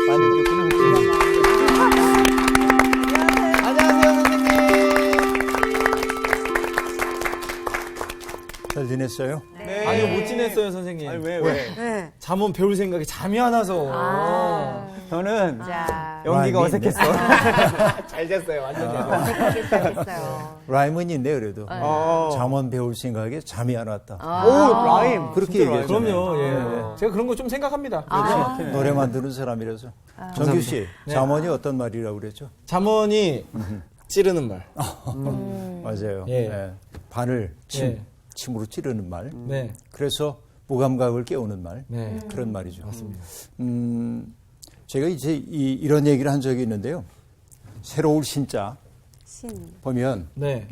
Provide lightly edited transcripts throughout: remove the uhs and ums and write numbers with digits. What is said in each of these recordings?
많이 웃겼구나. 안녕하세요, 선생님. 잘 지냈어요? 네. 아니요, 못 지냈어요, 선생님. 아니, 왜? 네. 잠은 배울 생각이 잠이 안 와서. 저는 자, 연기가 라임이 어색했어. 잘 잤어요, 완전 잤어요. 됐어요. 라임은 있네 그래도. 어. 잠원 배울 생각에 잠이 안 왔다. 오, 라임. 그렇게 진짜 얘기했잖아요. 그럼요, 예. 제가 그런 거 좀 생각합니다. 노래 만드는 사람이라서. 정규 씨, 네. 잠원이 어떤 말이라고 그랬죠? 잠원이 찌르는 말. 맞아요. 예. 네. 바늘 예. 침으로 찌르는 말. 네. 그래서 무감각을 깨우는 말. 네. 그런 말이죠. 맞습니다. 제가 이제 이런 얘기를 한 적이 있는데요. 새로울 신자 신. 보면 네.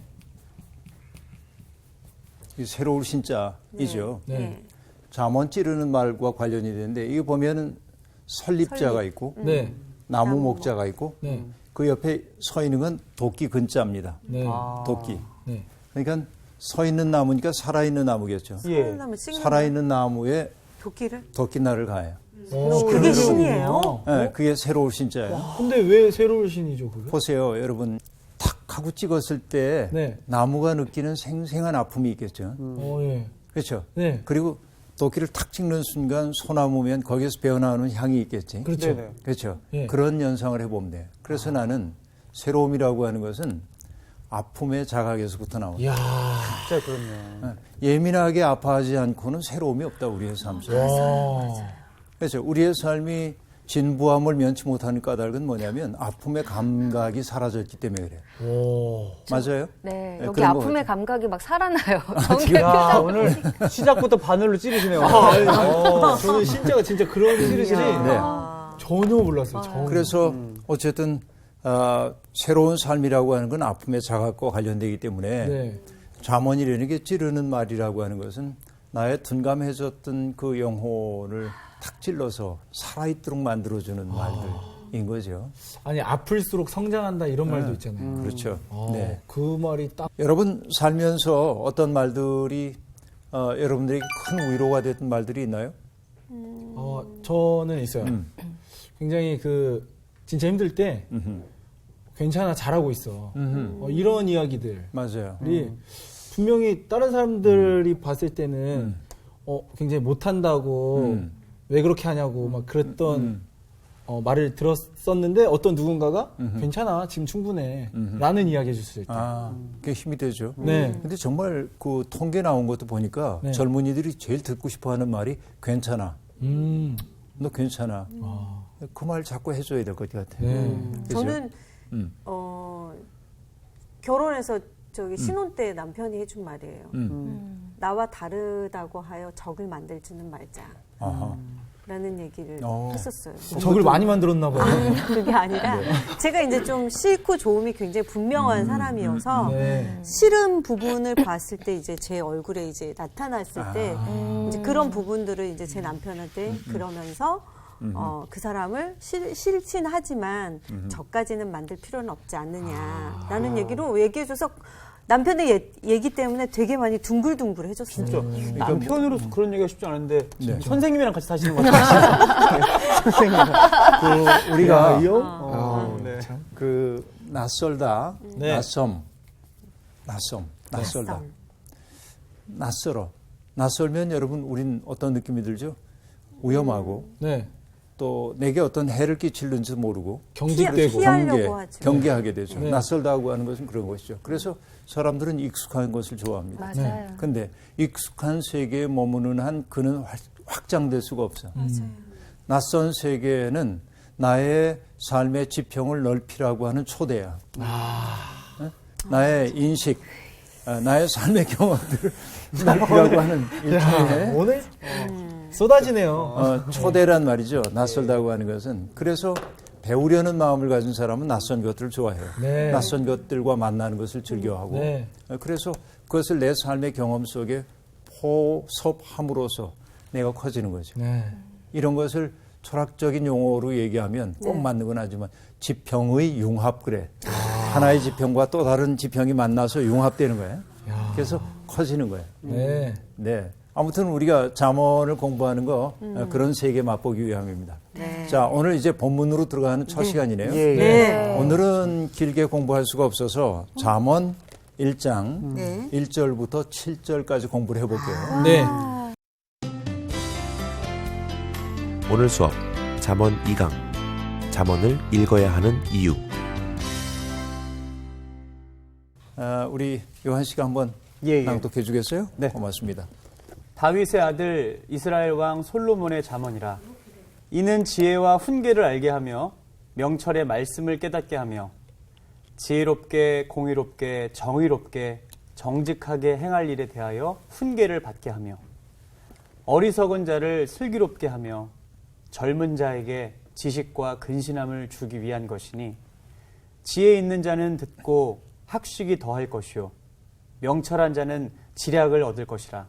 이 새로울 신자이죠. 네. 잠원 찌르는 말과 관련이 되는데 이거 보면은 설립자가 있고 네. 나무 목자가 있고 네. 그 옆에 서 있는 건 도끼 근자입니다. 네. 도끼. 네. 그러니까 서 있는 나무니까 살아있는 나무겠죠. 예. 사람을 찍는 살아있는 나무에 도끼를? 도끼날을 가해요. 그게 신이에요? 네, 그게 새로울 신자예요. 근데 왜 새로운 신이죠, 그게? 보세요, 여러분. 탁 하고 찍었을 때 네. 나무가 느끼는 생생한 아픔이 있겠죠. 예. 그렇죠. 네. 그리고 도끼를 탁 찍는 순간 소나무면 거기에서 배어나오는 향이 있겠지. 그렇죠. 네네. 그렇죠. 예. 그런 연상을 해보면 돼요. 그래서 나는 새로움이라고 하는 것은 아픔의 자각에서부터 나온다. 이야. 진짜 그렇네요. 예민하게 아파하지 않고는 새로움이 없다, 우리의 삶 속에. 와. 그렇죠. 우리의 삶이 진부함을 면치 못하는 까닭은 뭐냐면 아픔의 감각이 사라졌기 때문에 그래요. 오. 맞아요? 네, 네, 여기 그런 것 아픔의 같아요. 감각이 막 살아나요. 야, 오늘 시작부터 바늘로 찌르시네요. 저는 진짜가 진짜 그런 신이시니 네. 전혀 몰랐어요. 전혀. 그래서 어쨌든 새로운 삶이라고 하는 건 아픔의 자각과 관련되기 때문에 네. 잠언이라는 게 찌르는 말이라고 하는 것은 나의 둔감해졌던 그 영혼을 탁 찔러서 살아있도록 만들어주는 말들인 거죠. 아니 아플수록 성장한다 이런 말도 있잖아요. 그렇죠. 아, 네. 그 말이 딱 여러분 살면서 어떤 말들이 여러분들에게 큰 위로가 됐던 말들이 있나요? 저는 있어요. 굉장히 그 진짜 힘들 때 괜찮아 잘하고 있어. 이런 이야기들. 맞아요. 우리 분명히 다른 사람들이 봤을 때는 굉장히 못한다고 왜 그렇게 하냐고 막 그랬던 말을 들었었는데 어떤 누군가가 괜찮아 지금 충분해 라는 이야기 해줬을 때. 그게 힘이 되죠. 네. 근데 정말 그 통계 나온 것도 보니까 네. 젊은이들이 제일 듣고 싶어 하는 말이 괜찮아. 너 괜찮아. 그 말 자꾸 해줘야 될 것 같아요. 네. 그죠? 저는 결혼해서 저기 음. 신혼 때 남편이 해준 말이에요. 나와 다르다고 하여 적을 만들지는 말자. 아하. 라는 얘기를 어. 했었어요. 적을 많이 만들었나 봐요. 그게 아니라 제가 이제 좀 싫고 좋음이 굉장히 분명한 사람이어서 네. 싫은 부분을 봤을 때 이제 제 얼굴에 이제 나타났을 때 이제 그런 부분들을 이제 제 남편한테 그러면서 그 사람을 싫긴 하지만 저까지는 만들 필요는 없지 않느냐라는 얘기로 얘기해줘서 남편의 얘기 때문에 되게 많이 둥글둥글 해줬어요. 진짜 남편으로서 그런 얘기가 쉽지 않은데 네. 선생님이랑 같이 사시는 것 같아요. 선생님이랑. 그 우리가 네. 그 낯설다, 네. 낯설다, 낯설어. 낯설면 여러분 우린 어떤 느낌이 들죠? 위험하고 네. 또 내게 어떤 해를 끼칠는지 모르고 경직되고. 피하려고 하죠. 경계하게 되죠. 네. 낯설다고 하는 것은 그런 것이죠. 그래서 사람들은 익숙한 것을 좋아합니다. 맞아요. 근데 익숙한 세계에 머무는 한 그는 확장될 수가 없어. 낯선 세계는 나의 삶의 지평을 넓히라고 하는 초대야. 네? 나의 인식, 나의 삶의 경험들을 넓히라고 하는 일종의 오늘 쏟아지네요. 초대란 말이죠. 낯설다고 하는 것은. 그래서 배우려는 마음을 가진 사람은 낯선 것들을 좋아해요. 네. 낯선 것들과 만나는 것을 즐겨하고. 네. 그래서 그것을 내 삶의 경험 속에 포섭함으로써 내가 커지는 거죠. 네. 이런 것을 철학적인 용어로 얘기하면 꼭 맞는 건 아니지만 지평의 융합 그래. 하나의 지평과 또 다른 지평이 만나서 융합되는 거예요. 그래서 커지는 거예요. 네. 네. 아무튼 우리가 잠언을 공부하는 거 그런 세계 맛보기 위함입니다. 네. 자, 오늘 이제 본문으로 들어가는 첫 시간이네요. 예, 예. 네. 오늘은 길게 공부할 수가 없어서 잠언 1장 네. 1절부터 7절까지 공부를 해볼게요. 네. 오늘 수업 잠언 2강 잠언을 읽어야 하는 이유. 우리 요한 씨가 한번 예, 예. 낭독해 주겠어요? 네. 고맙습니다. 다윗의 아들 이스라엘 왕 솔로몬의 잠언이라. 이는 지혜와 훈계를 알게 하며 명철의 말씀을 깨닫게 하며 지혜롭게 공의롭게 정의롭게 정직하게 행할 일에 대하여 훈계를 받게 하며 어리석은 자를 슬기롭게 하며 젊은 자에게 지식과 근신함을 주기 위한 것이니 지혜 있는 자는 듣고 학식이 더할 것이요 명철한 자는 지략을 얻을 것이라.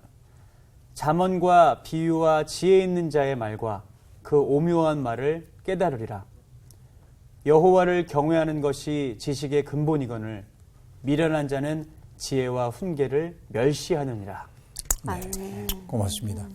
잠언과 비유와 지혜 있는 자의 말과 그 오묘한 말을 깨달으리라. 여호와를 경외하는 것이 지식의 근본이거늘 미련한 자는 지혜와 훈계를 멸시하느니라. 고맙습니다.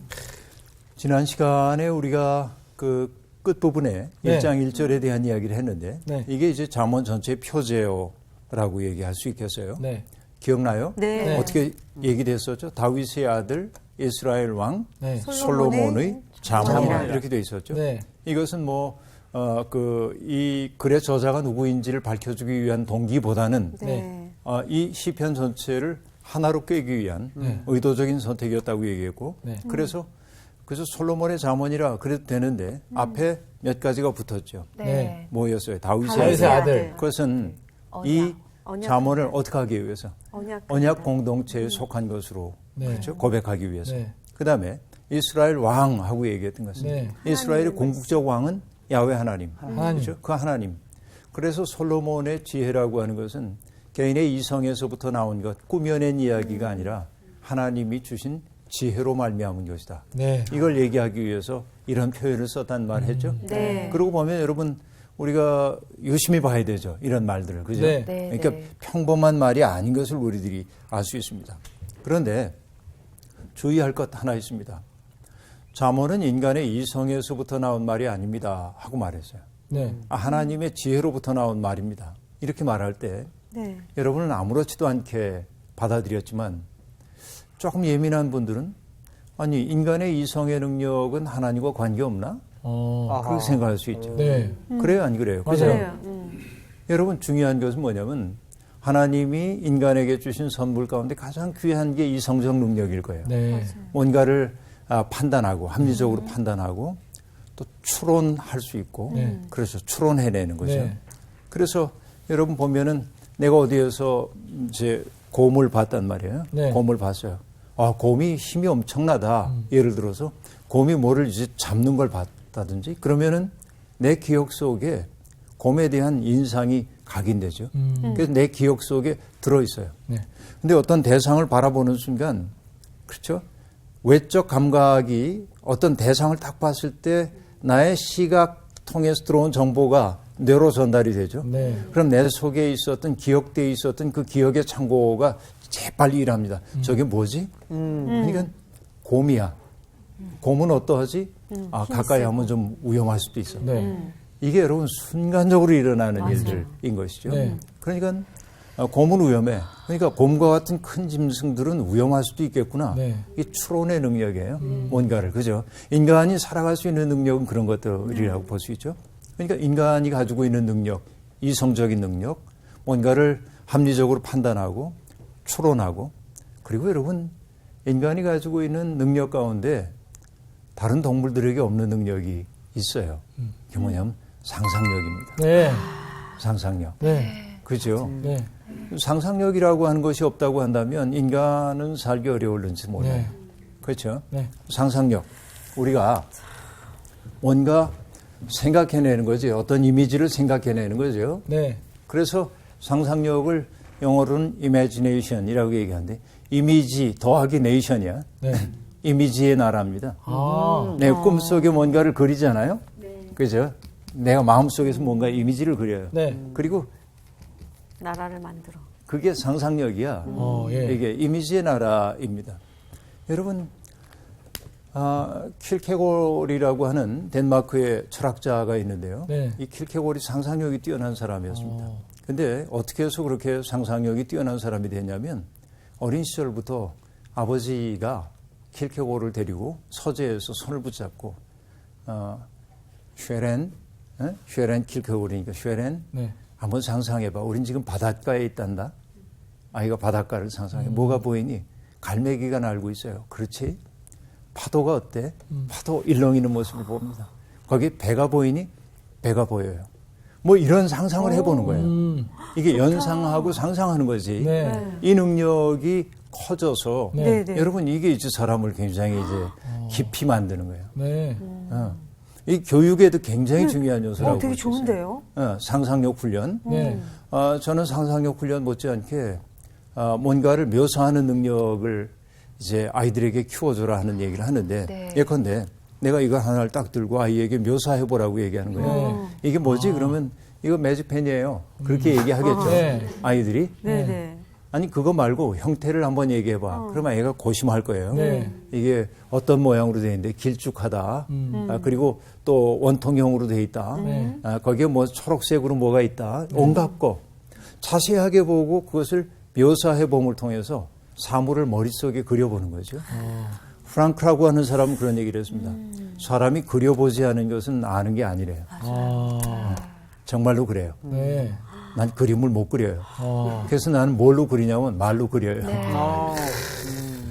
지난 시간에 우리가 그 끝부분에 네. 1장 1절에 대한 이야기를 했는데 네. 이게 이제 잠언 전체의 표제어라고 얘기할 수 있겠어요. 네. 기억나요? 네. 어떻게 얘기됐었죠? 다윗의 아들 이스라엘 왕 네. 솔로몬의 잠언 이렇게 돼 있었죠. 네. 이것은 이 글의 저자가 누구인지를 밝혀주기 위한 동기보다는 네. 이 시편 전체를 하나로 꿰기 위한 의도적인 선택이었다고 얘기했고 네. 그래서 솔로몬의 잠언이라 그래도 되는데 앞에 몇 가지가 붙었죠. 네. 뭐였어요? 다윗의 다윗의 아들. 아들. 그것은 언약. 이 언약. 잠언을 어떻게 하기 위해서 언약. 언약 공동체에 속한 것으로 네. 그렇죠? 고백하기 위해서. 네. 그다음에 이스라엘 왕하고 얘기했던 것은 네. 이스라엘의 궁극적 왕은 야훼 하나님. 하나님. 그렇죠? 그 하나님. 그래서 솔로몬의 지혜라고 하는 것은 개인의 이성에서부터 나온 것, 꾸며낸 이야기가 아니라 하나님이 주신 지혜로 말미암은 것이다. 네. 이걸 얘기하기 위해서 이런 표현을 썼단 말 했죠. 네. 그러고 보면 여러분 우리가 유심히 봐야 되죠. 이런 말들을. 그죠? 네. 그러니까 평범한 말이 아닌 것을 우리들이 알 수 있습니다. 그런데 주의할 것 하나 있습니다. 잠언은 인간의 이성에서부터 나온 말이 아닙니다. 하고 말했어요. 네. 하나님의 지혜로부터 나온 말입니다. 이렇게 말할 때 네. 여러분은 아무렇지도 않게 받아들였지만 조금 예민한 분들은 아니 인간의 이성의 능력은 하나님과 관계없나? 그렇게 생각할 수 있죠. 네. 그래요 안 그래요? 그죠? 맞아요. 여러분 중요한 것은 뭐냐면 하나님이 인간에게 주신 선물 가운데 가장 귀한 게 이성적 능력일 거예요. 네. 뭔가를 판단하고 합리적으로 판단하고 또 추론할 수 있고 네. 그래서 추론해내는 거죠. 네. 그래서 여러분 보면은 내가 어디에서 이제 곰을 봤단 말이에요. 네. 곰을 봤어요. 곰이 힘이 엄청나다. 예를 들어서 곰이 뭐를 이제 잡는 걸 봤다든지 그러면은 내 기억 속에 곰에 대한 인상이 각인되죠. 그래서 내 기억 속에 들어있어요. 네. 근데 어떤 대상을 바라보는 순간 그렇죠? 외적 감각이 어떤 대상을 딱 봤을 때 나의 시각 통해서 들어온 정보가 뇌로 전달이 되죠. 네. 그럼 내 속에 있었던 기억대에 있었던 그 기억의 창고가 재빨리 일합니다. 저게 뭐지? 그러니까 곰이야. 곰은 어떠하지? 가까이 하면 좀 위험할 수도 있어. 네. 이게 여러분 순간적으로 일어나는 일들인 것이죠. 네. 그러니까 곰은 위험해. 그러니까 곰과 같은 큰 짐승들은 위험할 수도 있겠구나. 네. 이게 추론의 능력이에요. 뭔가를. 그죠? 인간이 살아갈 수 있는 능력은 그런 것들이라고 볼 수 있죠. 그러니까 인간이 가지고 있는 능력, 이성적인 능력, 뭔가를 합리적으로 판단하고 추론하고 그리고 여러분 인간이 가지고 있는 능력 가운데 다른 동물들에게 없는 능력이 있어요. 그게 뭐냐면 상상력입니다. 네. 상상력. 네. 그죠? 네. 상상력이라고 하는 것이 없다고 한다면 인간은 살기 어려울는지 몰라요. 네. 그렇죠? 네. 상상력. 우리가 뭔가 생각해내는 거지. 어떤 이미지를 생각해내는 거죠. 네. 그래서 상상력을 영어로는 imagination이라고 얘기하는데 이미지 더하기 네이션이야. 네. 이미지의 나라입니다. 내 꿈속에 뭔가를 그리잖아요. 그죠? 내가 마음속에서 뭔가 이미지를 그려요. 네. 그리고 나라를 만들어. 그게 상상력이야. 예. 이게 이미지의 나라입니다. 여러분 킬케골이라고 하는 덴마크의 철학자가 있는데요. 네. 이 킬케골이 상상력이 뛰어난 사람이었습니다. 근데 어떻게 해서 그렇게 상상력이 뛰어난 사람이 됐냐면 어린 시절부터 아버지가 킬케골을 데리고 서재에서 손을 붙잡고 쉐렌 킬케골이니까 쉐렌 네. 한번 상상해봐. 우린 지금 바닷가에 있단다. 아이가 바닷가를 상상해. 뭐가 보이니? 갈매기가 날고 있어요. 그렇지? 파도가 어때? 파도 일렁이는 모습을 봅니다. 거기 배가 보이니? 배가 보여요. 뭐 이런 상상을 해보는 거예요. 이게 연상하고 상상하는 거지. 네. 이 능력이 커져서 네. 네. 여러분 이게 이제 사람을 굉장히 이제 깊이 만드는 거예요. 네. 이 교육에도 굉장히 중요한 요소라고 되게 볼 수 있어요. 좋은데요? 상상력 훈련. 네. 저는 상상력 훈련 못지않게 뭔가를 묘사하는 능력을 이제 아이들에게 키워줘라 하는 얘기를 하는데 네. 예컨대 내가 이거 하나를 딱 들고 아이에게 묘사해보라고 얘기하는 거예요. 이게 뭐지? 그러면 이거 매직펜이에요. 그렇게 얘기하겠죠. 네. 아이들이. 네네. 아니 그거 말고 형태를 한번 얘기해봐. 그러면 애가 고심할 거예요. 네. 이게 어떤 모양으로 되어 있는데 길쭉하다. 그리고 또 원통형으로 되어 있다. 네. 거기에 뭐 초록색으로 뭐가 있다. 온갖 거. 자세하게 보고 그것을 묘사해 봄을 통해서 사물을 머릿속에 그려보는 거죠. 프랑크라고 하는 사람은 그런 얘기를 했습니다. 사람이 그려보지 않은 것은 아는 게 아니래요. 정말로 그래요. 네. 난 그림을 못 그려요. 그래서 나는 뭘로 그리냐면 말로 그려요.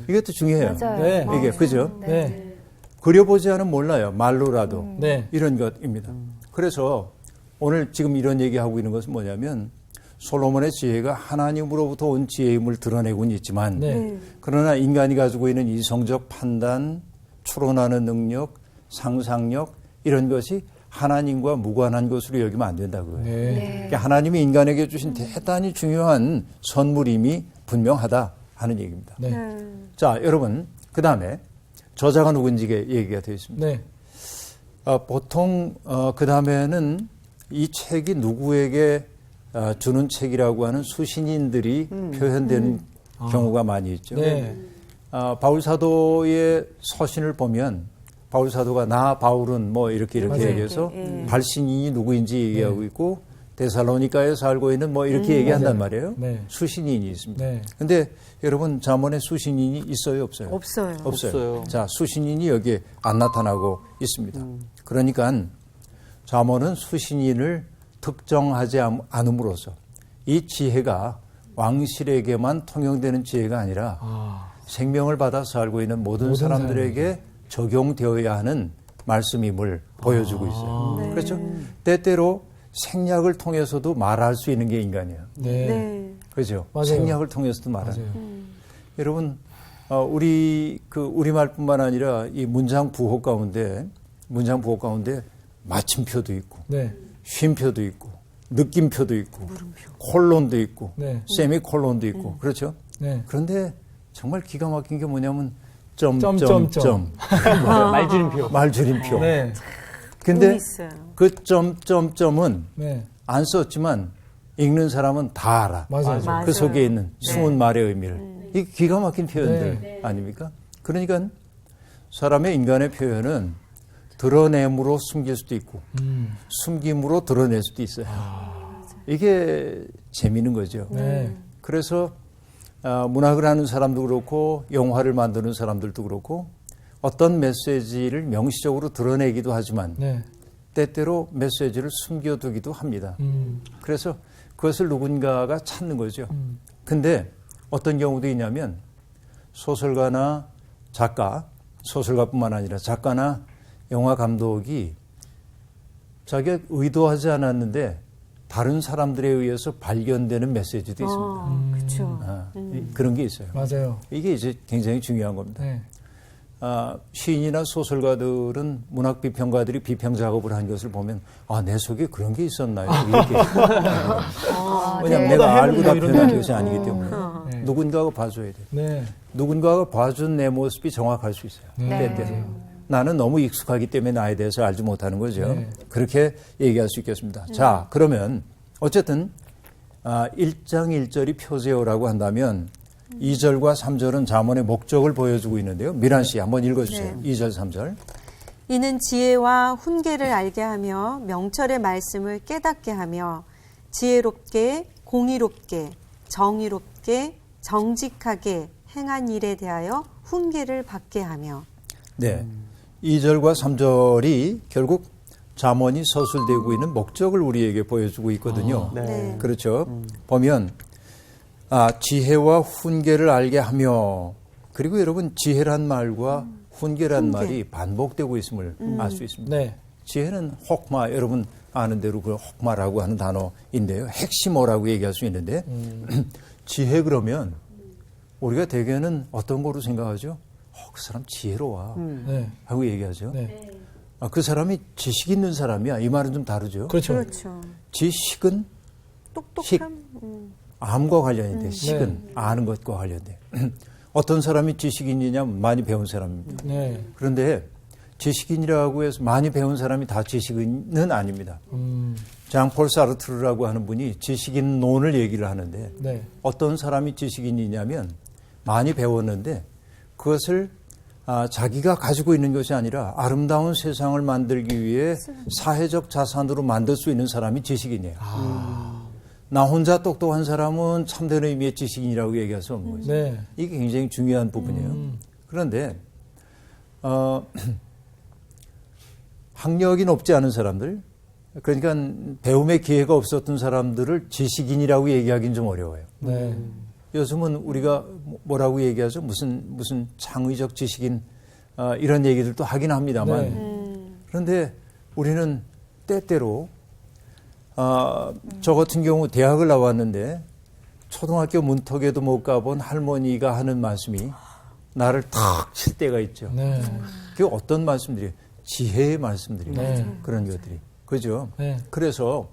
이것도 중요해요. 맞아요. 네. 이게 그죠? 네. 그려보지 않으면 몰라요. 말로라도 네. 이런 것입니다. 그래서 오늘 지금 이런 얘기하고 있는 것은 뭐냐면 솔로몬의 지혜가 하나님으로부터 온 지혜임을 드러내고는 있지만 네. 그러나 인간이 가지고 있는 이성적 판단, 추론하는 능력, 상상력 이런 것이 하나님과 무관한 것으로 여기면 안 된다고요. 네. 그러니까 하나님이 인간에게 주신 대단히 중요한 선물임이 분명하다 하는 얘기입니다. 네. 자, 여러분, 그 다음에 저자가 누군지 얘기가 되어 있습니다. 네. 보통 그 다음에는 이 책이 누구에게 주는 책이라고 하는 수신인들이 표현되는 경우가 많이 있죠. 네. 바울 사도의 서신을 보면 바울 사도가 나 바울은 뭐 이렇게 맞아요. 얘기해서 발신인이 누구인지 얘기하고 있고 데살로니가에 살고 있는 뭐 이렇게 얘기한단 맞아요. 말이에요. 네. 수신인이 있습니다. 네. 근데 여러분 잠언에 수신인이 있어요, 없어요? 없어요. 없어요. 자, 수신인이 여기에 안 나타나고 있습니다. 그러니까 잠언은 수신인을 특정하지 않음으로써 이 지혜가 왕실에게만 통용되는 지혜가 아니라 생명을 받아 살고 있는 모든 사람들에게 적용되어야 하는 말씀임을 보여주고 있어요. 그렇죠? 때때로 생략을 통해서도 말할 수 있는 게 인간이에요. 네. 네. 그렇죠? 맞아요. 생략을 통해서도 말하는. 맞아요. 여러분, 우리 우리말뿐만 아니라 이 문장 부호 가운데 마침표도 있고, 네. 쉼표도 있고, 느낌표도 있고, 콜론도 있고, 네. 세미콜론도 있고, 그렇죠? 네. 그런데 정말 기가 막힌 게 뭐냐면 점점점. 말줄임표. 말줄임표. 네. 근데 의미 있어요. 그 점점점은 네. 안 썼지만 읽는 사람은 다 알아. 맞아요. 맞아요. 그 속에 있는 숨은 말의 의미를. 이 기가 막힌 표현들 아닙니까? 그러니까 사람의 인간의 표현은 드러냄으로 숨길 수도 있고 숨김으로 드러낼 수도 있어요. 이게 재미있는 거죠. 네. 그래서 문학을 하는 사람도 그렇고 영화를 만드는 사람들도 그렇고 어떤 메시지를 명시적으로 드러내기도 하지만 네. 때때로 메시지를 숨겨두기도 합니다. 그래서 그것을 누군가가 찾는 거죠. 근데 어떤 경우도 있냐면 소설가나 작가, 소설가뿐만 아니라 작가나 영화 감독이 자기가 의도하지 않았는데 다른 사람들에 의해서 발견되는 메시지도 있습니다. 그렇죠. 그런 게 있어요. 맞아요. 이게 이제 굉장히 중요한 겁니다. 네. 시인이나 소설가들은 문학 비평가들이 비평 작업을 한 것을 보면 내 속에 그런 게 있었나요? 이렇게. 왜냐하면 네. 내가 알고 다 이런 표현한 거. 것이 아니기 때문에 네. 누군가가 봐줘야 돼요. 네. 누군가가 봐준 내 모습이 정확할 수 있어요. 네. 때때로. 나는 너무 익숙하기 때문에 나에 대해서 알지 못하는 거죠. 네. 그렇게 얘기할 수 있겠습니다. 자, 그러면 어쨌든 1장 1절이 표제어라고 한다면 2절과 3절은 잠언의 목적을 보여주고 있는데요. 미란 씨 한번 읽어주세요. 2절, 3절. 이는 지혜와 훈계를 알게 하며 명철의 말씀을 깨닫게 하며 지혜롭게 공의롭게 정의롭게 정직하게 행한 일에 대하여 훈계를 받게 하며. 네. 2절과 3절이 결국 잠언이 서술되고 있는 목적을 우리에게 보여주고 있거든요. 네. 그렇죠. 보면 지혜와 훈계를 알게 하며, 그리고 여러분 지혜란 말과 훈계란 말이 반복되고 있음을 알 수 있습니다. 네. 지혜는 혹마, 여러분 아는 대로 그 혹마라고 하는 단어인데요. 핵심어라고 얘기할 수 있는데 지혜 그러면 우리가 대개는 어떤 거로 생각하죠? 그 사람 지혜로워 네. 하고 얘기하죠. 네. 그 사람이 지식 있는 사람이야. 이 말은 좀 다르죠. 그렇죠. 그렇죠. 지식은 똑똑함. 암과 관련이 돼. 식은 아는 것과 관련돼. 어떤 사람이 지식인이냐면 많이 배운 사람입니다. 네. 그런데 지식인이라고 해서 많이 배운 사람이 다 지식인은 아닙니다. 장폴 사르트르라고 하는 분이 지식인론을 얘기를 하는데 네. 어떤 사람이 지식인이냐면 많이 배웠는데 그것을 자기가 가지고 있는 것이 아니라 아름다운 세상을 만들기 위해 사회적 자산으로 만들 수 있는 사람이 지식인이에요. 나 혼자 똑똑한 사람은 참된 의미의 지식인이라고 얘기할 수 없는 거죠. 네. 이게 굉장히 중요한 부분이에요. 그런데 학력이 높지 않은 사람들, 그러니까 배움의 기회가 없었던 사람들을 지식인이라고 얘기하기는 좀 어려워요. 네. 요즘은 우리가 뭐라고 얘기하죠? 무슨 창의적 지식인 이런 얘기들도 하긴 합니다만 그런데 우리는 때때로 저 같은 경우 대학을 나왔는데 초등학교 문턱에도 못 가본 할머니가 하는 말씀이 나를 탁 칠 때가 있죠. 네. 그게 어떤 말씀들이에요? 지혜의 말씀들이에요. 네. 그런 것들이. 그죠? 네. 그래서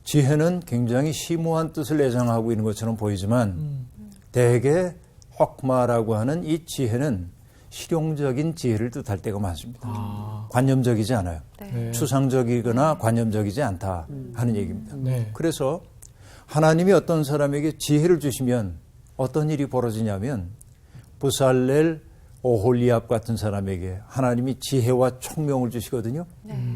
지혜는 굉장히 심오한 뜻을 내장하고 있는 것처럼 보이지만 대개 혹마라고 하는 이 지혜는 실용적인 지혜를 뜻할 때가 많습니다. 관념적이지 않아요. 네. 추상적이거나 관념적이지 않다 하는 얘기입니다. 네. 그래서 하나님이 어떤 사람에게 지혜를 주시면 어떤 일이 벌어지냐면 부살렐 오홀리압 같은 사람에게 하나님이 지혜와 총명을 주시거든요.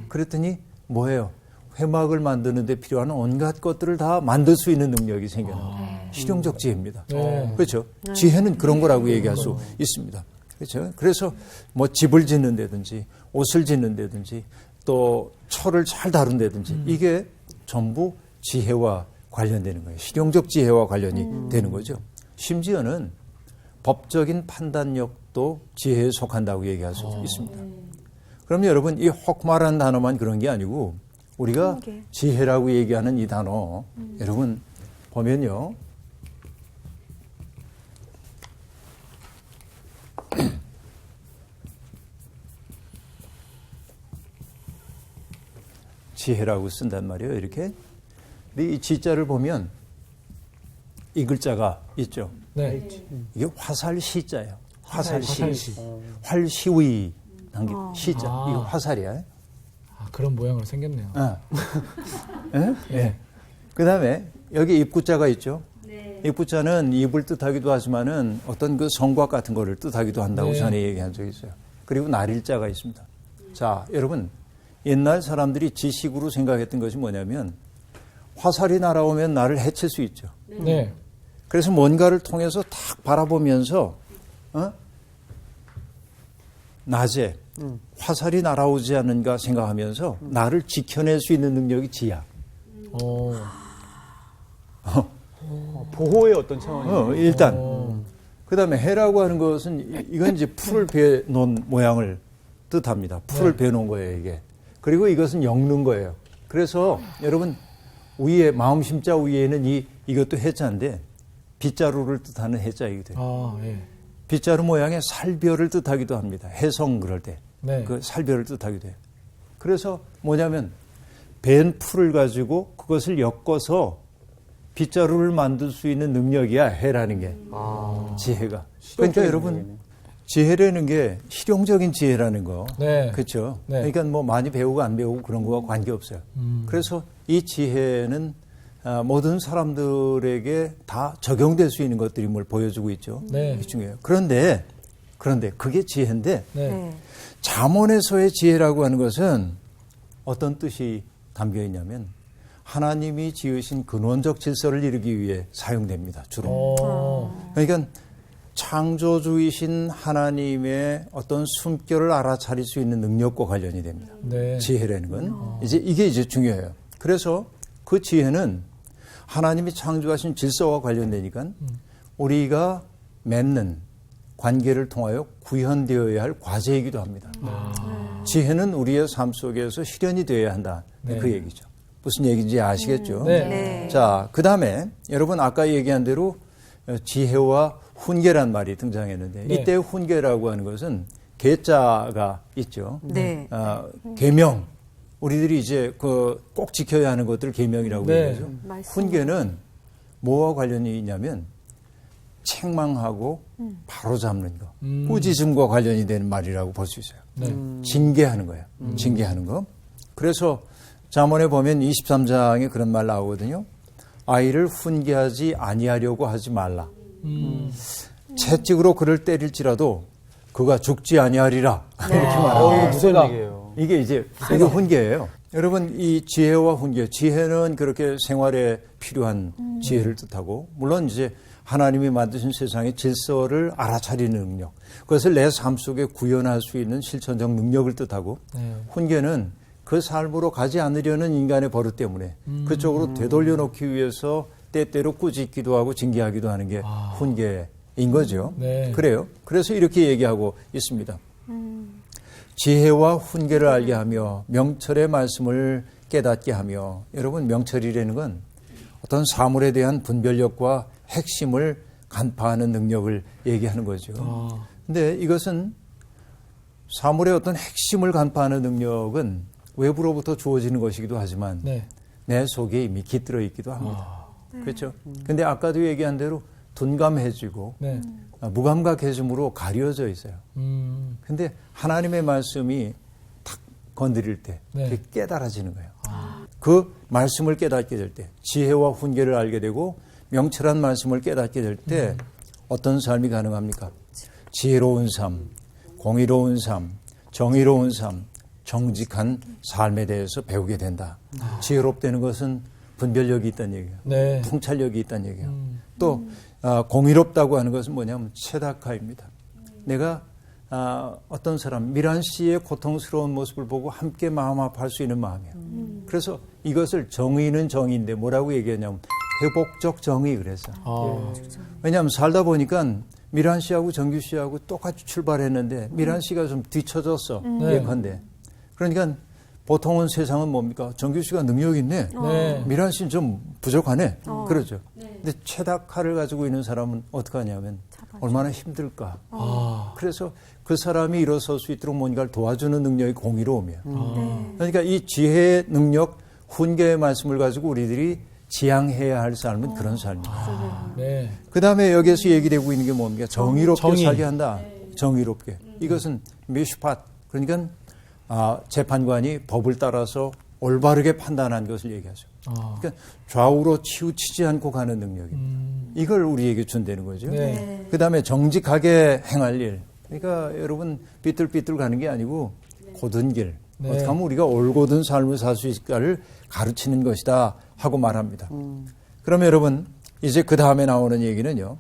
그랬더니 뭐예요? 회막을 만드는 데 필요한 온갖 것들을 다 만들 수 있는 능력이 생겨나요. 실용적 지혜입니다. 네. 그렇죠? 지혜는 그런 거라고 얘기할 수 있습니다. 그렇죠? 그래서 뭐 집을 짓는다든지 옷을 짓는다든지 또 철을 잘 다룬다든지 이게 전부 지혜와 관련되는 거예요. 실용적 지혜와 관련이 되는 거죠. 심지어는 법적인 판단력도 지혜에 속한다고 얘기할 수 있습니다. 그럼 여러분 이 혹마라는 단어만 그런 게 아니고 우리가 지혜라고 얘기하는 이 단어 여러분 보면요. 지혜라고 쓴단 말이에요. 이렇게. 근데 이 지자를 보면 이 글자가 있죠. 네. 이게 화살시자예요. 화살시. 화살시. 활시위 한 게 시자. 아. 이거 화살이야. 그런 모양으로 생겼네요. 네. 그 다음에 여기 입구자가 있죠. 입구자는 입을 뜻하기도 하지만은 어떤 그 성곽 같은 거를 뜻하기도 한다고 네. 전에 얘기한 적이 있어요. 그리고 날일자가 있습니다. 자, 여러분. 옛날 사람들이 지식으로 생각했던 것이 뭐냐면 화살이 날아오면 나를 해칠 수 있죠. 네. 그래서 뭔가를 통해서 탁 바라보면서 낮에 화살이 날아오지 않는가 생각하면서 나를 지켜낼 수 있는 능력이 지야. 보호의 어떤 차원이에요. 일단 그다음에 해라고 하는 것은 이건 이제 풀을 베 놓은 모양을 뜻합니다. 풀을 베 놓은 거예요, 이게. 그리고 이것은 엮는 거예요. 그래서 여러분 위에 마음심자 위에는 이것도 해자인데 빗자루를 뜻하는 해자이기도 해요. 빗자루 모양의 살별을 뜻하기도 합니다. 해성 그럴 때. 네. 그 살별을 뜻하기도 해요. 그래서 뭐냐면 벤 풀을 가지고 그것을 엮어서 빗자루를 만들 수 있는 능력이야, 해라는 게. 지혜가. 그러니까 여러분 지혜라는 게 실용적인 지혜라는 거. 네. 그렇죠. 네. 그러니까 뭐 많이 배우고 안 배우고 그런 거와 관계없어요. 그래서 이 지혜는 모든 사람들에게 다 적용될 수 있는 것들임을 보여주고 있죠. 네. 이게 중요해요. 그런데 그게 지혜인데 네. 네. 잠언에서의 지혜라고 하는 것은 어떤 뜻이 담겨 있냐면 하나님이 지으신 근원적 질서를 이루기 위해 사용됩니다. 주로. 그러니까 창조주이신 하나님의 어떤 숨결을 알아차릴 수 있는 능력과 관련이 됩니다. 네. 지혜라는 건 이게 이제 중요해요. 그래서 그 지혜는 하나님이 창조하신 질서와 관련되니까 우리가 맺는 관계를 통하여 구현되어야 할 과제이기도 합니다. 지혜는 우리의 삶 속에서 실현이 되어야 한다. 네. 그 얘기죠. 무슨 얘기인지 아시겠죠? 네. 네. 자, 그 다음에 여러분 아까 얘기한 대로 지혜와 훈계란 말이 등장했는데 네. 이때 훈계라고 하는 것은 계자가 있죠. 네. 계명. 우리들이 이제 그 꼭 지켜야 하는 것들을 계명이라고 네. 얘기하죠. 말씀. 훈계는 뭐와 관련이 있냐면 책망하고 바로 잡는 거. 꾸짖음과 관련이 되는 말이라고 볼 수 있어요. 네. 징계하는 거예요. 징계하는 거. 그래서 잠언에 보면 23장에 그런 말 나오거든요. 아이를 훈계하지 아니하려고 하지 말라. 채찍으로 그를 때릴지라도 그가 죽지 아니하리라. 이렇게 말하고 이거 무슨 얘기예요? 이게 이제 이게 훈계예요. 여러분 이 지혜와 훈계, 지혜는 그렇게 생활에 필요한 지혜를 뜻하고 물론 이제 하나님이 만드신 세상의 질서를 알아차리는 능력, 그것을 내 삶 속에 구현할 수 있는 실천적 능력을 뜻하고 네. 훈계는 그 삶으로 가지 않으려는 인간의 버릇 때문에 그쪽으로 되돌려 놓기 위해서 때때로 꾸짖기도 하고 징계하기도 하는 게 훈계인 거죠. 네. 그래요. 그래서 이렇게 얘기하고 있습니다. 지혜와 훈계를 알게 하며 명철의 말씀을 깨닫게 하며 여러분 명철이라는 건 어떤 사물에 대한 분별력과 핵심을 간파하는 능력을 얘기하는 거죠. 근데 이것은 사물의 어떤 핵심을 간파하는 능력은 외부로부터 주어지는 것이기도 하지만 네. 내 속에 이미 깃들어 있기도 합니다. 그렇죠? 근데 아까도 얘기한 대로 둔감해지고 네. 무감각해짐으로 가려져 있어요. 근데 하나님의 말씀이 탁 건드릴 때 네. 그게 깨달아지는 거예요. 그 말씀을 깨닫게 될 때 지혜와 훈계를 알게 되고 명철한 말씀을 깨닫게 될 때 어떤 삶이 가능합니까? 지혜로운 삶, 공의로운 삶, 정의로운 삶, 정직한 삶에 대해서 배우게 된다. 지혜롭다는 것은 분별력이 있다는 얘기예요. 네. 통찰력이 있다는 얘기예요. 또 공의롭다고 하는 것은 뭐냐면 체다카입니다. 내가 어떤 사람 미란 씨의 고통스러운 모습을 보고 함께 마음 아파할 수 있는 마음이에요. 그래서 이것을 정의는 정의인데 뭐라고 얘기하냐면 회복적 정의 그래서. 왜냐하면 살다 보니까 미란 씨하고 정규 씨하고 똑같이 출발했는데 미란 씨가 좀 뒤처졌어. 네. 예컨대. 그러니까 보통은 세상은 뭡니까? 정규 씨가 능력이 있네. 네. 미란 씨는 좀 부족하네. 그러죠. 근데 최다카를 가지고 있는 사람은 어떻게 하냐면 얼마나 힘들까. 그래서 그 사람이 일어설 수 있도록 뭔가를 도와주는 능력이 공의로움이에요. 그러니까 이 지혜의 능력, 훈계의 말씀을 가지고 우리들이 지향해야 할 삶은 그런 삶입니다. 네. 그 다음에 여기에서 얘기되고 있는 게 뭡니까? 정의롭게 정의. 살게 한다. 정의롭게. 이것은 미슈팟. 그러니까 재판관이 법을 따라서 올바르게 판단한 것을 얘기하죠. 그러니까 좌우로 치우치지 않고 가는 능력입니다. 이걸 우리에게 준다는 거죠. 네. 그 다음에 정직하게 행할 일. 그러니까 여러분 삐뚤삐뚤 가는 게 아니고 곧은 길. 네. 어떻게 하면 우리가 올곧은 삶을 살 수 있을까를 가르치는 것이다 하고 말합니다. 그러면 여러분 이제 그 다음에 나오는 얘기는요.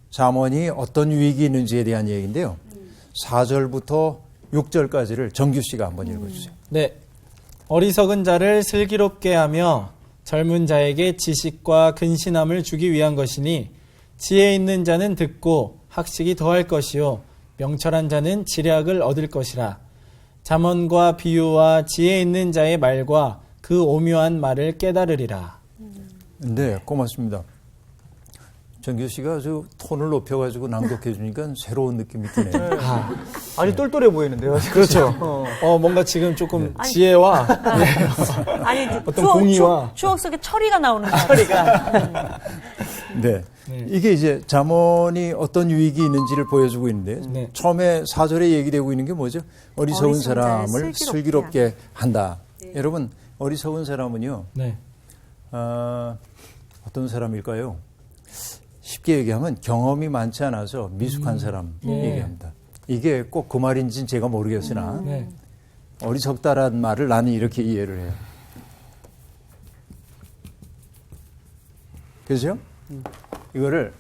잠언이 어떤 유익이 있는지에 대한 얘기인데요. 4절부터 6절까지를 정규 씨가 한번 읽어주세요. 네. 어리석은 자를 슬기롭게 하며 젊은 자에게 지식과 근신함을 주기 위한 것이니 지혜 있는 자는 듣고 학식이 더할 것이요 명철한 자는 지략을 얻을 것이라. 잠언과 비유와 지혜 있는 자의 말과 그 오묘한 말을 깨달으리라. 네, 고맙습니다. 정규 씨가 아주 톤을 높여가지고 낭독해 주니까 새로운 느낌이 드네요. 아주 똘똘해 보이는데요. 그렇죠. 뭔가 지금 조금 지혜와 아니, 어떤 공의와 추억 속에 철이가 나오는 거야. 네. 이게 이제 잠언이 어떤 유익이 있는지를 보여주고 있는데 네. 처음에 4절에 얘기되고 있는 게 뭐죠? 어리석은 어리석은 사람을 자를 슬기롭게 한다. 여러분 어리석은 사람은요. 네. 어떤 사람일까요? 쉽게 얘기하면 경험이 많지 않아서 미숙한 사람 네. 얘기합니다. 이게 꼭 그 말인지는 제가 모르겠으나 네. 어리석다라는 말을 나는 이렇게 이해를 해요. 그죠? 이거를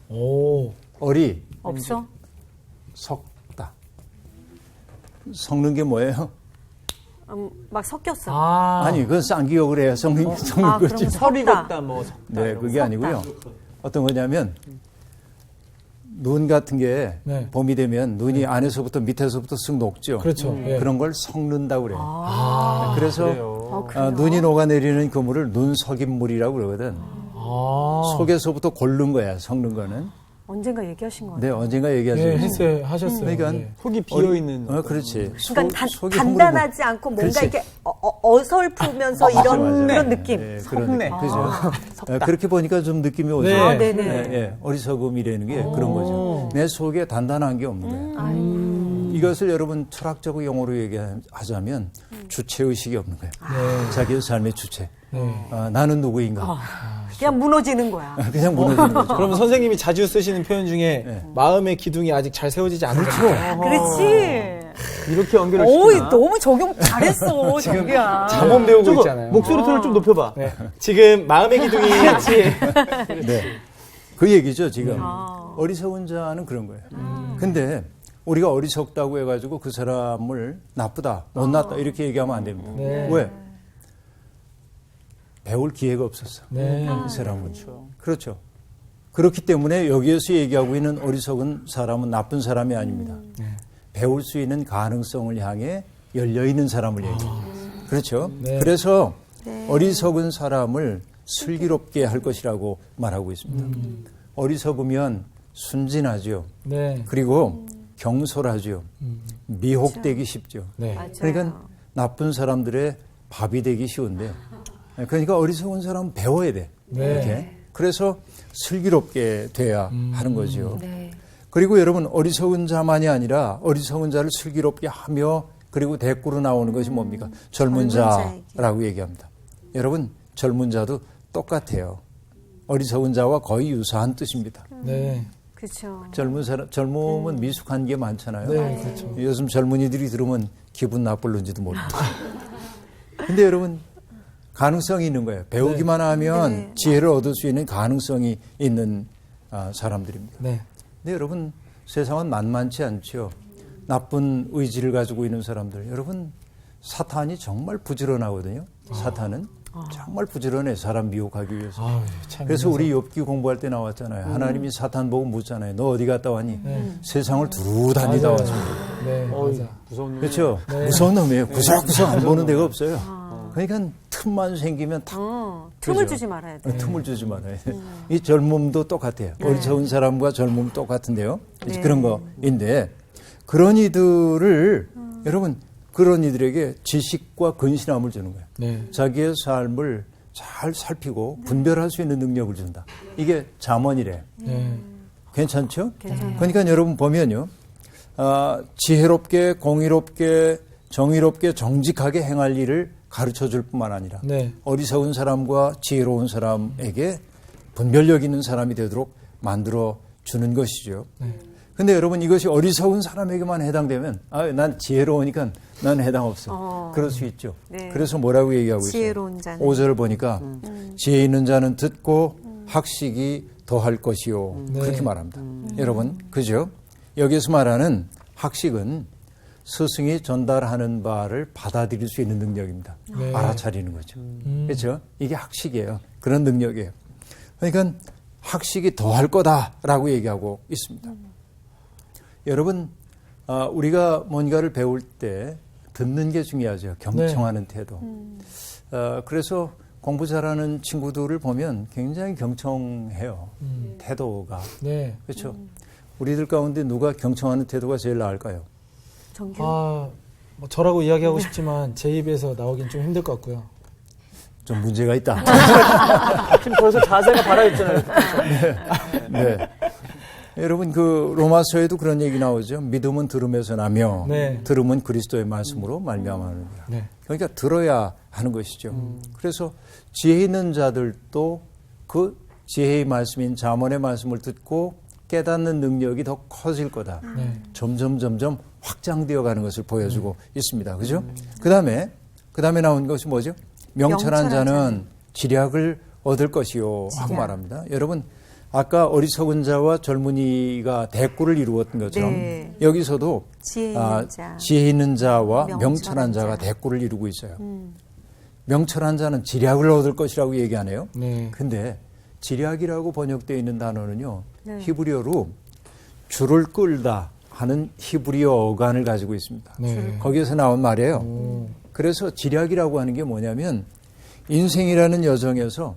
오. 얼이 없어? 섞다. 섞는 게 뭐예요? 막 섞였어. 아니, 그건 쌍기역을 해야 섞는 거지. 그럼 서리 섞다. 걷다 뭐 섞다. 네, 이런 그게 거. 아니고요. 어떤 거냐면 눈 같은 게 네. 봄이 되면 눈이 안에서부터 밑에서부터 쓱 녹죠. 그렇죠. 예. 그런 걸 섞는다고 그래요. 아. 그래서 그래요. 눈이 녹아내리는 그 물을 눈석임물이라고 그러거든. 아. 속에서부터 고른 거야, 섞는 거는. 언젠가 얘기하신 거 네, 같아요. 언젠가 얘기하죠. 네, 했어요. 하셨어요. 그러니까 예. 속이 비어 있는. 그렇지. 그러니까 속이 단단하지 않고 뭔가 그렇지. 이렇게 어설프면서 이런 그런 느낌. 네, 그런 속내. 느낌. 그죠? 그렇게 보니까 좀 느낌이 오죠. 네. 네네. 예, 어리석음이라는 게 그런 거죠. 내 속에 단단한 게 없는 거예요. 이것을 여러분 철학적 용어로 얘기하자면 주체의식이 없는 거예요. 네. 자기의 삶의 주체. 네. 나는 누구인가. 그냥 무너지는 거야. 그냥 무너지는 거죠. 그러면 선생님이 자주 쓰시는 표현 중에 네. 마음의 기둥이 아직 잘 세워지지 않은 거죠. 그렇지. 이렇게 연결을 오, 시키나? 너무 적용 잘했어, 정규야. 잠원 배우고 있잖아요. 목소리 톤을 좀 높여봐. 네. 지금 마음의 기둥이 네. 그 얘기죠, 지금. 아. 어리석은 자는 그런 거예요. 근데 우리가 어리석다고 해가지고 그 사람을 나쁘다, 못났다 이렇게 얘기하면 안 됩니다. 네. 왜? 배울 기회가 없었어. 네. 그 사람은. 그렇죠. 그렇기 때문에 여기에서 얘기하고 있는 어리석은 사람은 나쁜 사람이 아닙니다. 배울 수 있는 가능성을 향해 열려있는 사람을 얘기해요. 그렇죠. 네. 그래서 어리석은 사람을 슬기롭게 할 것이라고 말하고 있습니다. 어리석으면 순진하죠. 네. 그리고 경솔하죠. 미혹되기 쉽죠. 네. 맞아요. 그러니까 나쁜 사람들의 밥이 되기 쉬운데, 그러니까 어리석은 사람은 배워야 돼. 네. 이렇게. 그래서 슬기롭게 돼야 하는 거죠. 네. 그리고 여러분 어리석은 자만이 아니라 어리석은 자를 슬기롭게 하며 그리고 대꾸로 나오는 것이 뭡니까? 젊은 자라고 얘기합니다. 여러분 젊은 자도 똑같아요. 어리석은 자와 거의 유사한 뜻입니다. 네. 그렇죠. 젊음은 미숙한 게 많잖아요. 네, 그렇죠. 요즘 젊은이들이 들으면 기분 나쁠는지도 모릅니다. 근데 여러분 가능성이 있는 거예요. 배우기만 하면 지혜를 얻을 수 있는 가능성이 있는 사람들입니다. 네. 근데 여러분 세상은 만만치 않죠. 나쁜 의지를 가지고 있는 사람들. 여러분 사탄이 정말 부지런하거든요. 사탄은 정말 부지런해 사람 미혹하기 위해서. 아유, 참. 그래서 우리 욥기 공부할 때 나왔잖아요. 하나님이 사탄 보고 묻잖아요. 너 어디 갔다 왔니? 세상을 두루 다니다 맞아요. 왔습니다. 네, 맞아. 무서운 놈. 그렇죠? 무서운 놈이에요. 구석구석 안 보는 데가 없어요. 그러니까 틈만 생기면 탁 틈을 그죠? 주지 말아야 돼. 틈을 주지 말아야 돼. 이 젊음도 똑같아요. 어리석은 사람과 젊음 똑같은데요. 네. 그런 거인데 그런 이들을 여러분 그런 이들에게 지식과 근신함을 주는 거예요. 네. 자기의 삶을 잘 살피고 분별할 수 있는 능력을 준다. 이게 잠언이래. 네. 괜찮죠? 그러니까 여러분 보면요. 지혜롭게 공의롭게 정의롭게 정직하게 행할 일을 가르쳐 줄 뿐만 아니라 네. 어리석은 사람과 지혜로운 사람에게 분별력 있는 사람이 되도록 만들어 주는 것이죠. 근데 여러분 이것이 어리석은 사람에게만 해당되면 난 지혜로우니까 난 해당 없어. 그럴 수 있죠. 네. 그래서 뭐라고 얘기하고 있어요? 지혜로운 자는 5절을 보니까 지혜 있는 자는 듣고 학식이 더할 것이요. 네. 그렇게 말합니다. 여러분 그죠? 여기서 말하는 학식은 스승이 전달하는 바를 받아들일 수 있는 능력입니다. 네. 알아차리는 거죠. 그렇죠? 이게 학식이에요. 그런 능력이에요. 그러니까 학식이 더할 거다라고 얘기하고 있습니다. 여러분 우리가 뭔가를 배울 때 듣는 게 중요하죠. 경청하는 태도. 그래서 공부 잘하는 친구들을 보면 굉장히 경청해요. 태도가. 네. 그렇죠? 우리들 가운데 누가 경청하는 태도가 제일 나을까요? 정규. 뭐 저라고 이야기하고 싶지만 제 입에서 나오긴 좀 힘들 것 같고요. 좀 문제가 있다. 지금 벌써 자세가 달아있잖아요. 네. 여러분 그 로마서에도 그런 얘기 나오죠. 믿음은 들음에서 나며 네. 들음은 그리스도의 말씀으로 말미암아느니라. 네. 그러니까 들어야 하는 것이죠. 그래서 지혜 있는 자들도 그 지혜의 말씀인 잠언의 말씀을 듣고 깨닫는 능력이 더 커질 거다. 네. 점점 확장되어 가는 것을 보여주고 있습니다. 그죠? 그다음에 나온 것이 뭐죠? 명철한 명철한 자는 지략을 얻을 것이요 하고 지략. 말합니다. 여러분 아까 어리석은 자와 젊은이가 대꾸를 이루었던 것처럼 네. 여기서도 지혜 있는 자. 지혜 있는 자와 명철한 명철한 자가 자. 대꾸를 이루고 있어요. 명철한 자는 지략을 얻을 것이라고 얘기하네요. 네. 근데 지략이라고 번역되어 있는 단어는요. 네. 히브리어로 줄을 끌다 하는 히브리어 어간을 가지고 있습니다. 네. 거기에서 나온 말이에요. 그래서 지략이라고 하는 게 뭐냐면 인생이라는 여정에서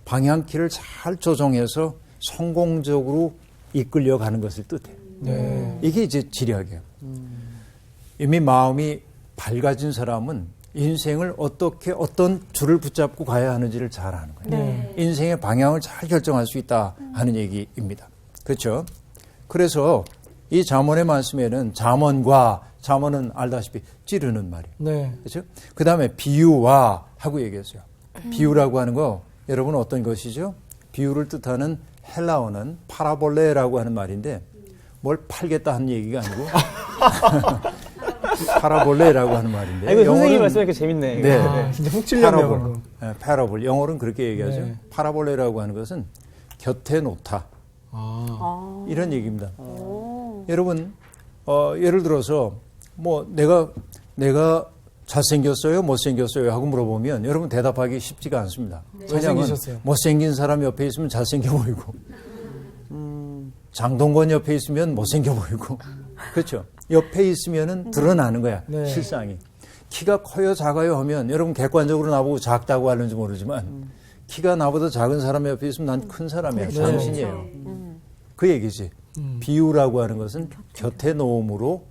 방향키를 잘 조정해서 성공적으로 이끌려가는 것을 뜻해요. 네. 이게 이제 지략이에요. 이미 마음이 밝아진 사람은 인생을 어떻게 어떤 줄을 붙잡고 가야 하는지를 잘 아는 거예요. 네. 인생의 방향을 잘 결정할 수 있다 하는 얘기입니다. 그렇죠? 그래서 이 잠언의 말씀에는 잠언은 알다시피 찌르는 말이에요. 네. 그렇죠? 그 다음에 비유와 하고 얘기했어요. 비유라고 하는 거 여러분 어떤 것이죠? 비유를 뜻하는 헬라어는 파라볼레라고 하는 말인데 뭘 팔겠다 하는 얘기가 아니고 파라볼레라고 하는 말인데 이거 선생님이 영어는- 말씀하니까 재밌네. 네. 아, 진짜 훅 찔렸네요. 방금. 패러볼. 영어로는 그렇게 얘기하죠. 네. 파라볼레라고 하는 것은 곁에 놓다. 아. 이런 얘기입니다. 여러분, 예를 들어서 뭐 내가 잘생겼어요, 못생겼어요 하고 물어보면 여러분 대답하기 쉽지가 않습니다. 왜냐하면 잘생기셨어요. 못생긴 사람 옆에 있으면 잘생겨 보이고 장동건 옆에 있으면 못생겨 보이고 그렇죠. 옆에 있으면은 드러나는 거야. 네. 실상이. 키가 커요 작아요 하면 여러분 객관적으로 나보고 작다고 하는지 모르지만 키가 나보다 작은 사람 옆에 있으면 난 큰 사람이야. 네. 당신이에요. 그 얘기지. 비유라고 하는 것은 곁에 놓음으로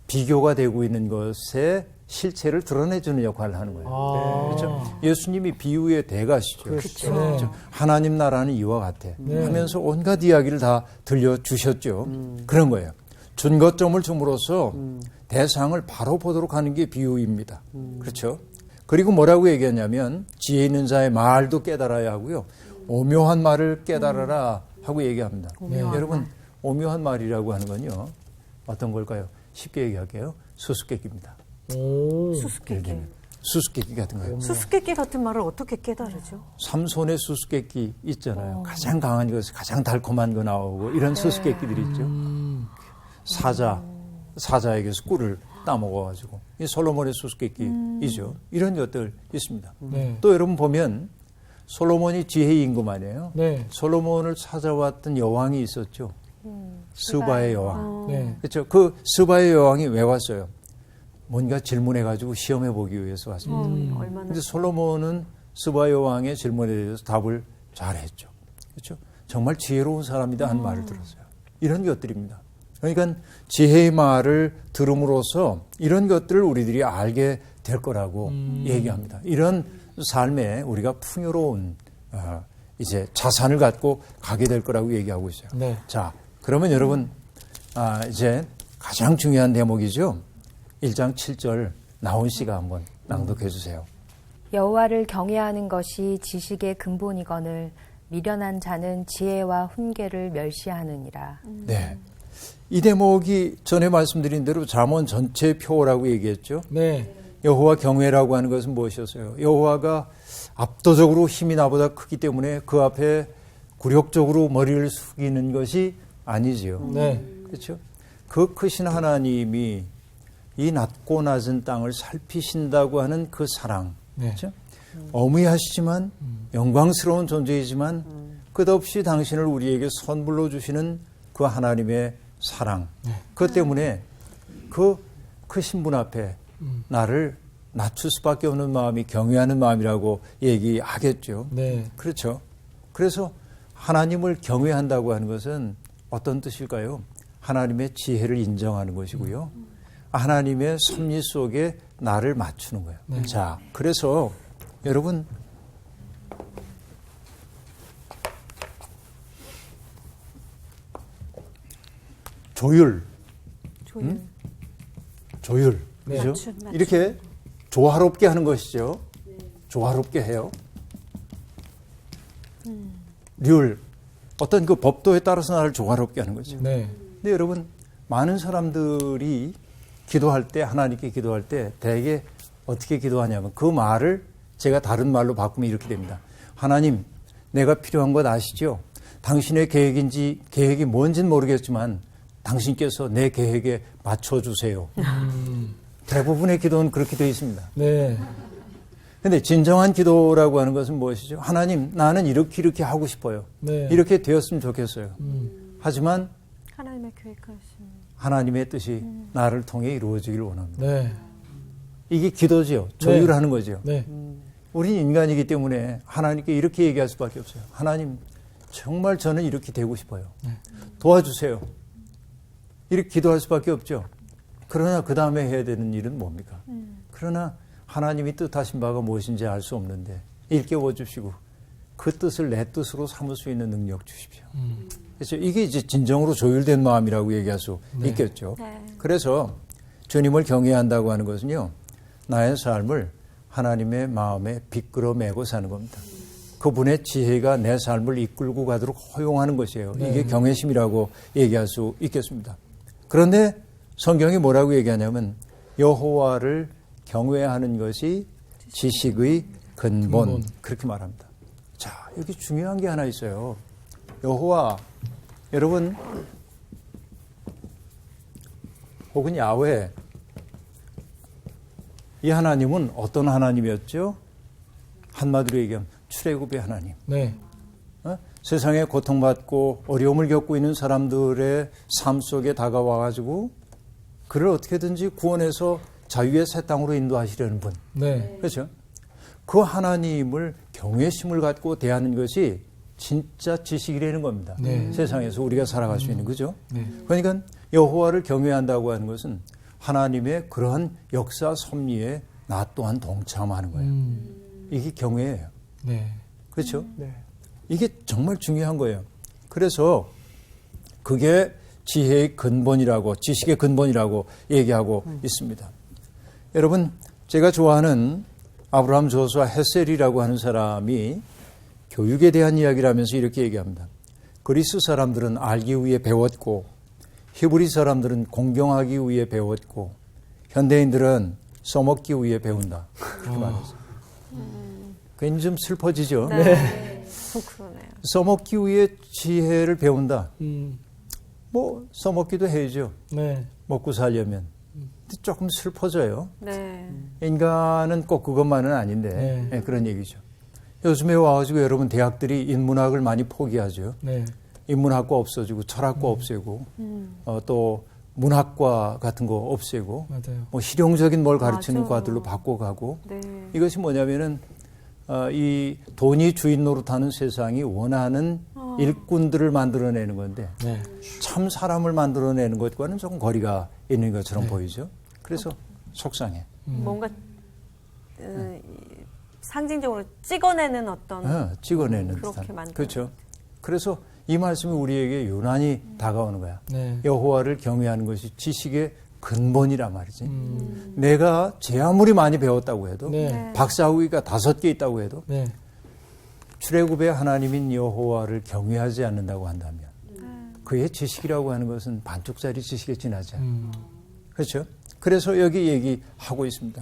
비교가 되고 있는 것의 실체를 드러내주는 역할을 하는 거예요. 아. 그렇죠? 예수님이 비유의 대가시죠. 그렇죠. 그렇죠? 하나님 나라는 이와 같아. 네. 하면서 온갖 이야기를 다 들려주셨죠. 그런 거예요. 준거점을 줌으로써 대상을 바로 보도록 하는 게 비유입니다. 그렇죠? 그리고 뭐라고 얘기하냐면 지혜 있는 자의 말도 깨달아야 하고요. 오묘한 말을 깨달아라 하고 얘기합니다. 여러분 오묘한 말이라고 하는 건요. 어떤 걸까요? 쉽게 얘기할게요. 수수께끼입니다. 오. 수수께끼. 수수께끼 같은 거예요. 수수께끼 같은 말을 어떻게 깨달으죠? 삼손의 수수께끼 있잖아요. 가장 강한 것이 가장 달콤한 거 나오고 이런 수수께끼들이 있죠. 사자에게서 꿀을 따먹어가지고 이 솔로몬의 수수께끼이죠. 이런 것들 있습니다. 네. 또 여러분 보면 솔로몬이 지혜의 임금아니에요. 네. 솔로몬을 찾아왔던 여왕이 있었죠. 스바의 여왕. 네. 그렇죠. 그 스바의 여왕이 왜 왔어요? 뭔가 질문해가지고 시험해 보기 위해서 왔습니다. 얼마나 근데 솔로몬은 스바 여왕의 질문에 대해서 답을 잘했죠. 그렇죠? 정말 지혜로운 사람이다 하는 말을 들었어요. 이런 것들입니다. 그러니까 지혜의 말을 들음으로써 이런 것들을 우리들이 알게 될 거라고 얘기합니다. 이런 삶에 우리가 풍요로운 이제 자산을 갖고 가게 될 거라고 얘기하고 있어요. 네. 자, 그러면 여러분 이제 가장 중요한 대목이죠. 1장 7절 나온 씨가 한번 낭독해 주세요. 여호와를 경외하는 것이 지식의 근본이거늘 미련한 자는 지혜와 훈계를 멸시하느니라. 네. 이 대목이 전에 말씀드린 대로 잠언 전체 표라고 얘기했죠. 네. 여호와 경외라고 하는 것은 무엇이었어요? 여호와가 압도적으로 힘이 나보다 크기 때문에 그 앞에 굴욕적으로 머리를 숙이는 것이 아니지요. 네. 그렇죠? 그 크신 하나님이 이 낮고 낮은 땅을 살피신다고 하는 그 사랑. 네. 그렇죠? 어미하시지만 영광스러운 존재이지만 끝없이 당신을 우리에게 선물로 주시는 그 하나님의 사랑. 그것 때문에 그 크신 분 앞에 나를 낮출 수밖에 없는 마음이 경외하는 마음이라고 얘기하겠죠. 네. 그렇죠. 그래서 하나님을 경외한다고 하는 것은 어떤 뜻일까요? 하나님의 지혜를 인정하는 것이고요. 하나님의 섭리 속에 나를 맞추는 거예요. 네. 자, 그래서 여러분 조율, 조율. 조율, 네. 그죠? 맞춤. 이렇게 조화롭게 하는 것이죠. 조화롭게 해요. 률, 어떤 그 법도에 따라서 나를 조화롭게 하는 거죠. 네. 근데 여러분, 많은 사람들이 기도할 때, 하나님께 기도할 때 대개 어떻게 기도하냐면 그 말을 제가 다른 말로 바꾸면 이렇게 됩니다. 하나님, 내가 필요한 것 아시죠? 당신의 계획이 뭔지는 모르겠지만 당신께서 내 계획에 맞춰주세요. 대부분의 기도는 그렇게 되어 있습니다. 네. 근데 진정한 기도라고 하는 것은 무엇이죠? 하나님, 나는 이렇게 하고 싶어요. 네. 이렇게 되었으면 좋겠어요. 하지만 하나님의 계획하신. 하나님의 뜻이 나를 통해 이루어지길 원합니다. 네. 이게 기도지요. 조율하는 거죠. 네. 우린 인간이기 때문에 하나님께 이렇게 얘기할 수밖에 없어요. 하나님, 정말 저는 이렇게 되고 싶어요. 도와주세요. 이렇게 기도할 수밖에 없죠. 그러나 그 다음에 해야 되는 일은 뭡니까? 그러나 하나님이 뜻하신 바가 무엇인지 알 수 없는데 일깨워 주시고 그 뜻을 내 뜻으로 삼을 수 있는 능력 주십시오. 그래서 이게 이제 진정으로 조율된 마음이라고 얘기할 수 있겠죠. 네. 그래서 주님을 경외해야 한다고 하는 것은요, 나의 삶을 하나님의 마음에 빗끌어 매고 사는 겁니다. 그분의 지혜가 내 삶을 이끌고 가도록 허용하는 것이에요. 이게 경외심이라고 얘기할 수 있겠습니다. 그런데 성경이 뭐라고 얘기하냐면 여호와를 경외하는 것이 지식의 근본. 그렇게 말합니다. 자, 여기 중요한 게 하나 있어요. 여호와, 여러분 혹은 야훼, 이 하나님은 어떤 하나님이었죠? 한마디로 얘기하면 출애굽의 하나님. 네. 세상에 고통받고 어려움을 겪고 있는 사람들의 삶 속에 다가와가지고 그를 어떻게든지 구원해서 자유의 새 땅으로 인도하시려는 분. 네. 그렇죠? 그 하나님을 경외심을 갖고 대하는 것이 진짜 지식이라는 겁니다. 네. 세상에서 우리가 살아갈 수 있는 거죠. 네. 그러니까 여호와를 경외한다고 하는 것은 하나님의 그러한 역사 섭리에 나 또한 동참하는 거예요. 이게 경외예요. 네. 그렇죠? 이게 정말 중요한 거예요. 그래서 그게 지혜의 근본이라고, 지식의 근본이라고 얘기하고 있습니다. 여러분, 제가 좋아하는 아브라함 조수아 헤셀이라고 하는 사람이 교육에 대한 이야기를 하면서 이렇게 얘기합니다. 그리스 사람들은 알기 위해 배웠고 히브리 사람들은 공경하기 위해 배웠고 현대인들은 써먹기 위해 배운다. 그렇게 말했어요. 괜히 좀 슬퍼지죠? 그러네요. 써먹기 위해 지혜를 배운다. 뭐 써먹기도 해야죠. 네. 먹고 살려면. 근데 조금 슬퍼져요. 네. 인간은 꼭 그것만은 아닌데 네, 그런 얘기죠. 요즘에 와가지고 여러분 대학들이 인문학을 많이 포기하죠. 네. 인문학과 없어지고 철학과 없애고 또 문학과 같은 거 없애고 맞아요. 뭐 실용적인 뭘 가르치는 맞아. 과들로 바꿔가고 네. 이것이 뭐냐면은 이 돈이 주인 노릇하는 세상이 원하는 일꾼들을 만들어내는 건데 네. 참 사람을 만들어내는 것과는 조금 거리가 있는 것처럼 보이죠. 그래서 속상해. 뭔가 상징적으로 찍어내는 어떤 찍어내는 그렇게 듯한. 만드는 그렇죠. 그래서 이 말씀이 우리에게 유난히 다가오는 거야. 네. 여호와를 경외하는 것이 지식의 근본이란 말이지. 내가 제 아무리 많이 배웠다고 해도 네. 박사학위가 5개 있다고 해도 네. 출애굽의 하나님인 여호와를 경외하지 않는다고 한다면 그의 지식이라고 하는 것은 반쪽짜리 지식에 지나지 않아요. 그렇죠? 그래서 여기 얘기하고 있습니다.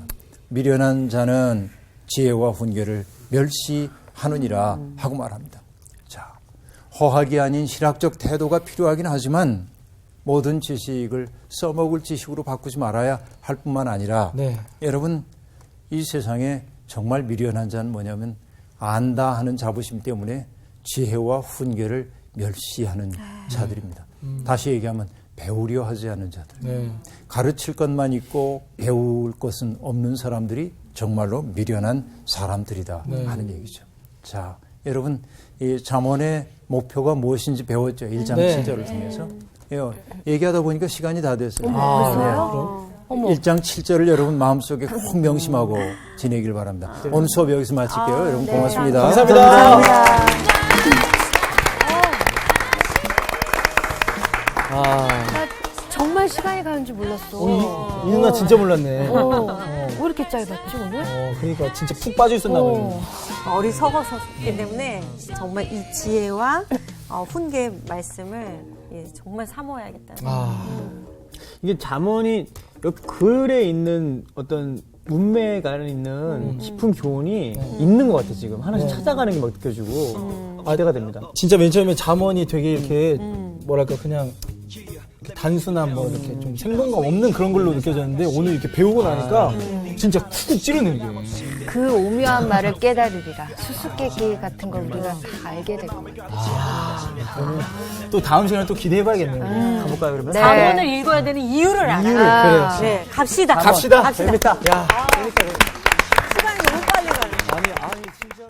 미련한 자는 지혜와 훈계를 멸시하느니라 하고 말합니다. 자, 허학이 아닌 실학적 태도가 필요하긴 하지만 모든 지식을 써먹을 지식으로 바꾸지 말아야 할 뿐만 아니라 네. 여러분, 이 세상에 정말 미련한 자는 뭐냐면 안다 하는 자부심 때문에 지혜와 훈계를 멸시하는 자들입니다. 다시 얘기하면 배우려 하지 않는 자들. 네. 가르칠 것만 있고 배울 것은 없는 사람들이 정말로 미련한 사람들이다 하는 얘기죠. 자, 여러분, 이 잠언의 목표가 무엇인지 배웠죠. 1장 네. 7절을 통해서. 얘기하다 보니까 시간이 다 됐어요. 그래요? 1장 7절을 여러분 마음속에 꼭 명심하고 지내길 바랍니다. 오늘 수업 여기서 마칠게요. 여러분 고맙습니다. 감사합니다. 시간이 가는 줄 몰랐어. 이 누나 진짜 몰랐네. 왜 이렇게 짧았지, 오늘? 그러니까 진짜 푹 빠져 있었나 보네. 어리석었기 때문에 정말 이 지혜와 훈계 말씀을 정말 사모해야겠다. 이게 잠언이 글에 있는 어떤 문맥 안에 있는 깊은 교훈이 있는 것 같아 지금 하나씩 찾아가는 게 막 느껴지고 기대가 됩니다. 진짜 맨 처음에 잠언이 되게 이렇게 뭐랄까 그냥 단순한 뭐 이렇게 좀 생동감 없는 그런 걸로 느껴졌는데 오늘 이렇게 배우고 나니까 진짜 쿡쿡 찌르는 게. 그 오묘한 말을 깨달으리라. 수수께끼 같은 걸 우리가 다 알게 될 겁니다. 그러면 또 다음 시간에 또 기대해봐야겠네요. 가볼까요 그러면? 네. 잠언을 읽어야 되는 이유를 알아. 이유를 그래요. 네, 갑시다. 갑시다. 재밌다. 야. 재밌다.